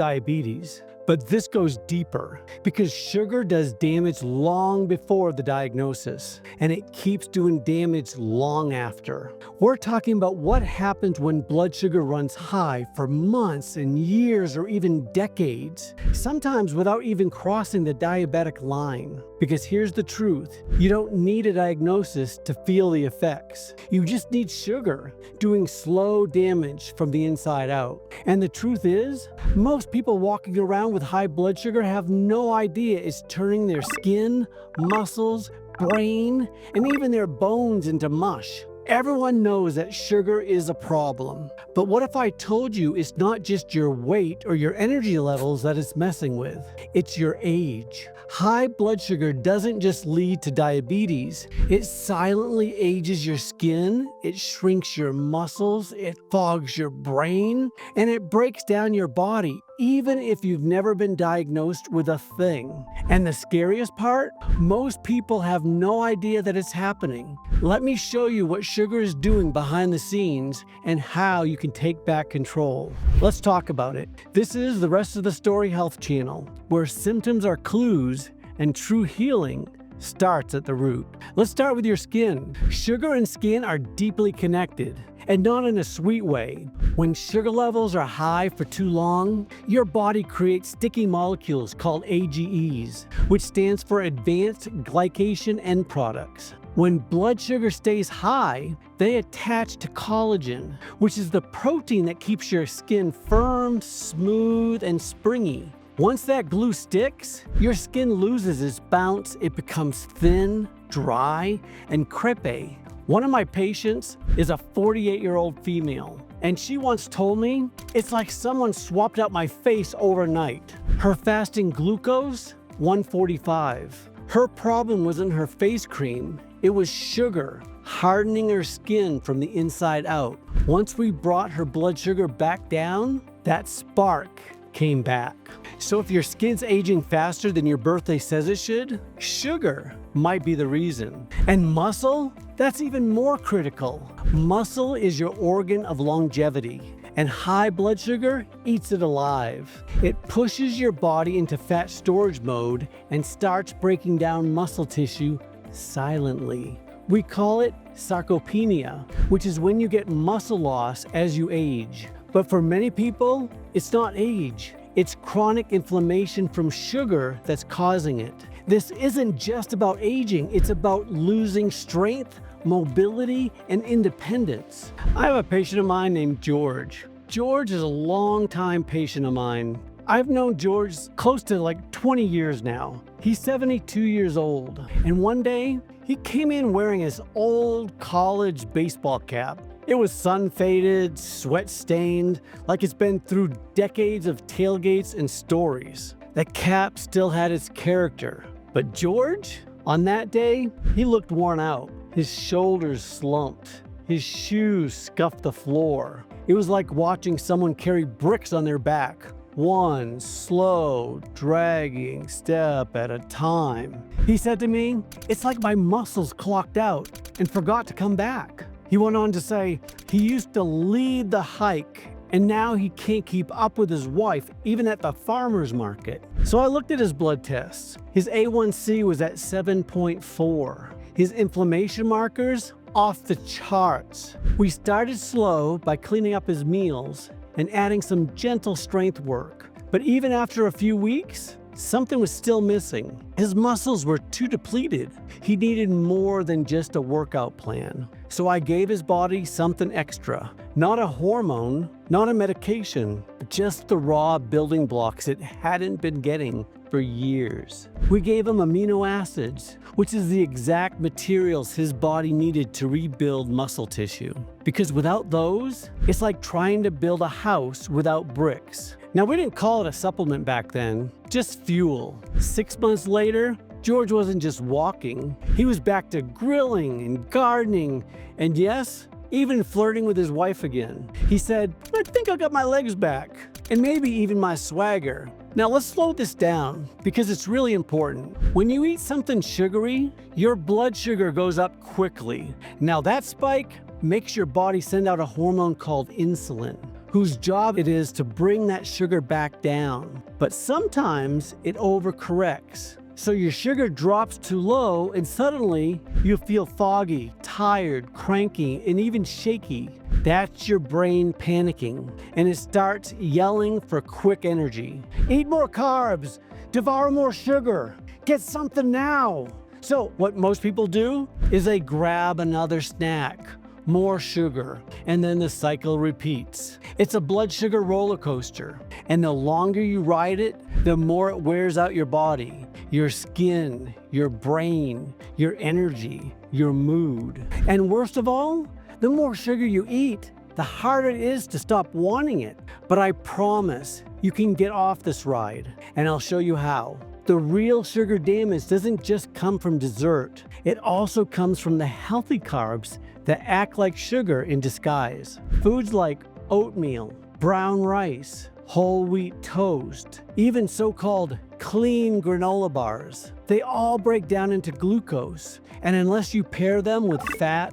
diabetes. But this goes deeper because sugar does damage long before the diagnosis, and it keeps doing damage long after. We're talking about what happens when blood sugar runs high for months and years or even decades, sometimes without even crossing the diabetic line. Because here's the truth, you don't need a diagnosis to feel the effects. You just need sugar doing slow damage from the inside out. And the truth is, most people walking around with high blood sugar have no idea it's turning their skin, muscles, brain, and even their bones into mush. Everyone knows that sugar is a problem. But what if I told you it's not just your weight or your energy levels that it's messing with? It's your age. High blood sugar doesn't just lead to diabetes. It silently ages your skin, it shrinks your muscles, it fogs your brain, and it breaks down your body, even if you've never been diagnosed with a thing. And the scariest part? Most people have no idea that it's happening. Let me show you what sugar is doing behind the scenes and how you can take back control. Let's talk about it. This is the Rest of the Story Health channel, where symptoms are clues and true healing starts at the root. Let's start with your skin. Sugar and skin are deeply connected, and not in a sweet way. When sugar levels are high for too long, your body creates sticky molecules called AGEs, which stands for Advanced Glycation End Products. When blood sugar stays high, they attach to collagen, which is the protein that keeps your skin firm, smooth, and springy. Once that glue sticks, your skin loses its bounce, it becomes thin, dry, and crepey. One of my patients is a 48-year-old female, and she once told me, it's like someone swapped out my face overnight. Her fasting glucose, 145. Her problem wasn't her face cream, it was sugar, hardening her skin from the inside out. Once we brought her blood sugar back down, that spark came back. So if your skin's aging faster than your birthday says it should, sugar might be the reason. And muscle? That's even more critical. Muscle is your organ of longevity, and high blood sugar eats it alive. It pushes your body into fat storage mode and starts breaking down muscle tissue silently. We call it sarcopenia, which is when you get muscle loss as you age. But for many people, it's not age. It's chronic inflammation from sugar that's causing it. This isn't just about aging, it's about losing strength, mobility, and independence. I have a patient of mine named George. George is a long-time patient of mine. I've known George close to like 20 years now. He's 72 years old, and one day he came in wearing his old college baseball cap. It was sun-faded, sweat-stained, like it's been through decades of tailgates and stories. The cap still had its character. But George, on that day, he looked worn out. His shoulders slumped. His shoes scuffed the floor. It was like watching someone carry bricks on their back, one slow, dragging step at a time. He said to me, "It's like my muscles clocked out and forgot to come back." He went on to say he used to lead the hike, and now he can't keep up with his wife, even at the farmer's market. So I looked at his blood tests. His A1C was at 7.4. His inflammation markers, off the charts. We started slow by cleaning up his meals and adding some gentle strength work. But even after a few weeks, something was still missing. His muscles were too depleted. He needed more than just a workout plan. So I gave his body something extra. Not a hormone, not a medication, but just the raw building blocks it hadn't been getting for years. We gave him amino acids, which is the exact materials his body needed to rebuild muscle tissue. Because without those, it's like trying to build a house without bricks. Now, we didn't call it a supplement back then, just fuel. 6 months later, George wasn't just walking. He was back to grilling and gardening, and yes, even flirting with his wife again. He said, "I think I got my legs back, and maybe even my swagger." Now let's slow this down, because it's really important. When you eat something sugary, your blood sugar goes up quickly. Now that spike makes your body send out a hormone called insulin. whose job it is to bring that sugar back down. But sometimes it overcorrects. So your sugar drops too low and suddenly you feel foggy, tired, cranky, and even shaky. That's your brain panicking, and it starts yelling for quick energy. Eat more carbs, devour more sugar, get something now. So what most people do is they grab another snack, more sugar, and then the cycle repeats. It's a blood sugar roller coaster, and the longer you ride it, the more it wears out your body, your skin, your brain, your energy, your mood. And worst of all, the more sugar you eat, the harder it is to stop wanting it. But I promise you can get off this ride, and I'll show you how. The real sugar damage doesn't just come from dessert. It also comes from the healthy carbs that act like sugar in disguise. Foods like oatmeal, brown rice, whole wheat toast, even so-called clean granola bars. They all break down into glucose, and unless you pair them with fat,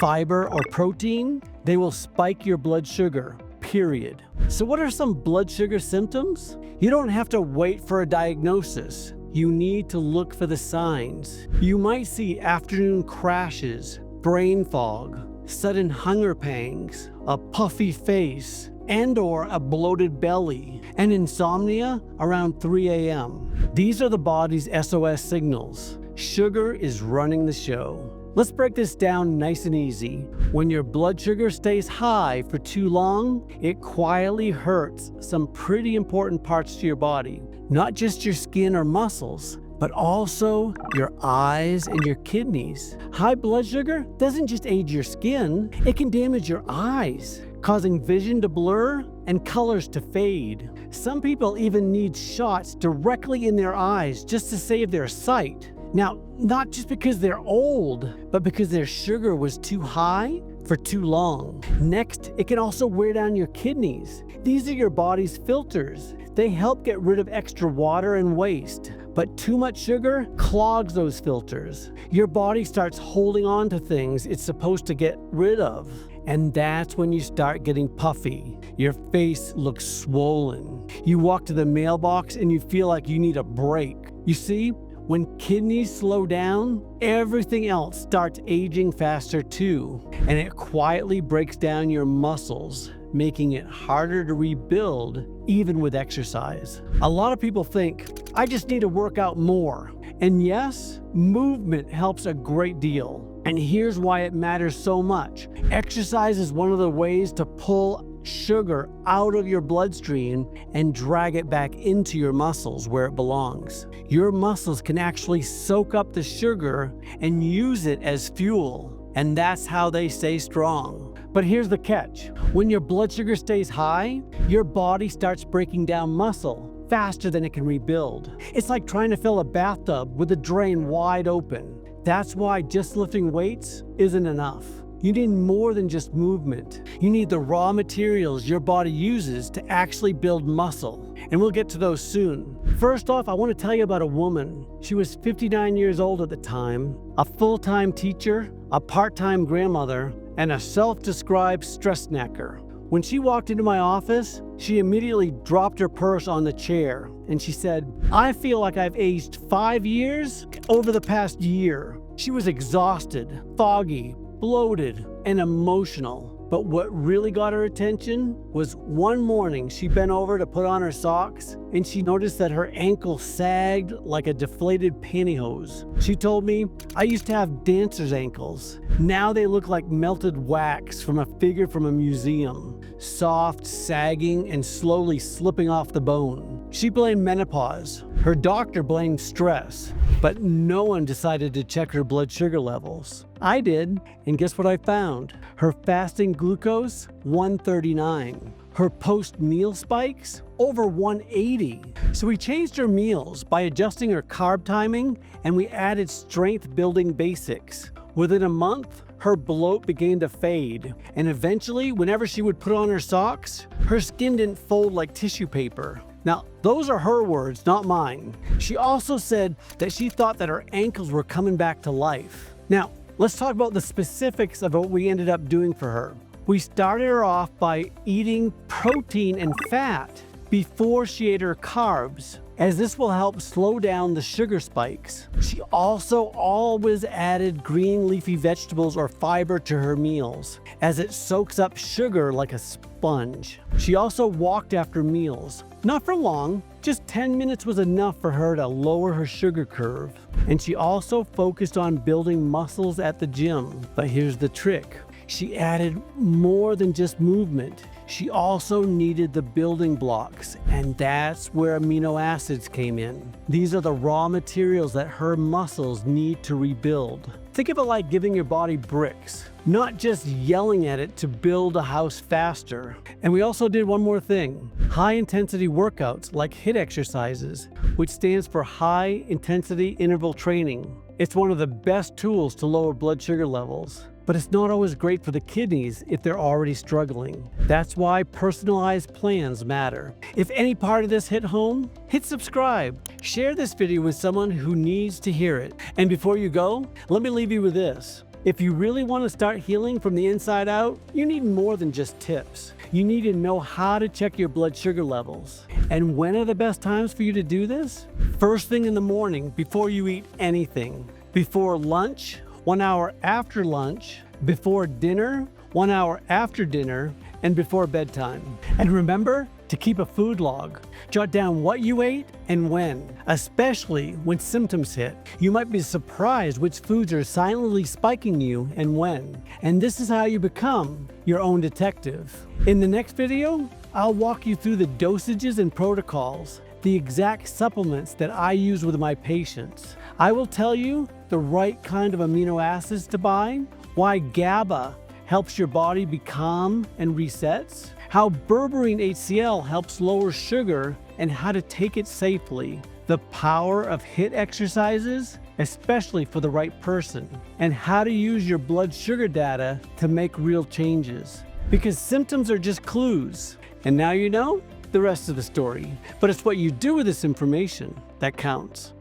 fiber, or protein, they will spike your blood sugar, period. So what are some blood sugar symptoms? You don't have to wait for a diagnosis. You need to look for the signs. You might see afternoon crashes, brain fog, sudden hunger pangs, a puffy face, and/or a bloated belly, and insomnia around 3 a.m. These are the body's SOS signals. Sugar is running the show. Let's break this down nice and easy. When your blood sugar stays high for too long, it quietly hurts some pretty important parts to your body. Not just your skin or muscles, but also your eyes and your kidneys. High blood sugar doesn't just age your skin, it can damage your eyes, causing vision to blur and colors to fade. Some people even need shots directly in their eyes just to save their sight. Now, not just because they're old, but because their sugar was too high for too long. Next, it can also wear down your kidneys. These are your body's filters. They help get rid of extra water and waste. But too much sugar clogs those filters. Your body starts holding on to things it's supposed to get rid of. And that's when you start getting puffy. Your face looks swollen. You walk to the mailbox and you feel like you need a break. You see, when kidneys slow down, everything else starts aging faster too, and it quietly breaks down your muscles, making it harder to rebuild even with exercise. A lot of people think, I just need to work out more. And yes, movement helps a great deal. And here's why it matters so much. Exercise is one of the ways to pull sugar out of your bloodstream and drag it back into your muscles where it belongs. Your muscles can actually soak up the sugar and use it as fuel, and that's how they stay strong. But here's the catch. When your blood sugar stays high, your body starts breaking down muscle faster than it can rebuild. It's like trying to fill a bathtub with the drain wide open. That's why just lifting weights isn't enough. You need more than just movement. You need the raw materials your body uses to actually build muscle. And we'll get to those soon. First off, I want to tell you about a woman. She was 59 years old at the time, a full-time teacher, a part-time grandmother, and a self-described stress snacker. When she walked into my office, she immediately dropped her purse on the chair and she said, I feel like I've aged 5 years over the past year. She was exhausted, foggy, bloated, and emotional. But what really got her attention was one morning she bent over to put on her socks and she noticed that her ankle sagged like a deflated pantyhose. She told me, I used to have dancer's ankles. Now they look like melted wax from a figure from a museum. Soft, sagging, and slowly slipping off the bone. She blamed menopause. Her doctor blamed stress. But no one decided to check her blood sugar levels. I did, and guess what I found? Her fasting glucose, 139. Her post-meal spikes, over 180. So we changed her meals by adjusting her carb timing, and we added strength-building basics. Within a month, her bloat began to fade, and eventually, whenever she would put on her socks, her skin didn't fold like tissue paper. Now, those are her words, not mine. She also said that she thought that her ankles were coming back to life. Now, let's talk about the specifics of what we ended up doing for her. We started her off by eating protein and fat before she ate her carbs, as this will help slow down the sugar spikes. She also always added green leafy vegetables or fiber to her meals, as it soaks up sugar like a sponge. She also walked after meals. Not for long, just 10 minutes was enough for her to lower her sugar curve. And she also focused on building muscles at the gym. But here's the trick. She added more than just movement. She also needed the building blocks, and that's where amino acids came in. These are the raw materials that her muscles need to rebuild. Think of it like giving your body bricks, not just yelling at it to build a house faster. And we also did one more thing. High-intensity workouts like HIIT exercises, which stands for high intensity interval training. It's one of the best tools to lower blood sugar levels. But it's not always great for the kidneys if they're already struggling. That's why personalized plans matter. If any part of this hit home, hit subscribe. Share this video with someone who needs to hear it. And before you go, let me leave you with this. If you really want to start healing from the inside out, you need more than just tips. You need to know how to check your blood sugar levels. And when are the best times for you to do this? First thing in the morning before you eat anything. Before lunch, 1 hour after lunch, before dinner, 1 hour after dinner, and before bedtime. And remember to keep a food log. Jot down what you ate and when, especially when symptoms hit. You might be surprised which foods are silently spiking you and when. And this is how you become your own detective. In the next video, I'll walk you through the dosages and protocols, the exact supplements that I use with my patients. I will tell you the right kind of amino acids to buy, why GABA helps your body be calm and resets, how berberine HCl helps lower sugar, and how to take it safely, the power of HIIT exercises, especially for the right person, and how to use your blood sugar data to make real changes. Because symptoms are just clues, and now you know the rest of the story. But it's what you do with this information that counts.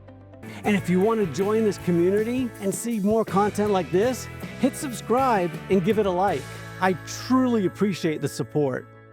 And if you want to join this community and see more content like this, hit subscribe and give it a like. I truly appreciate the support.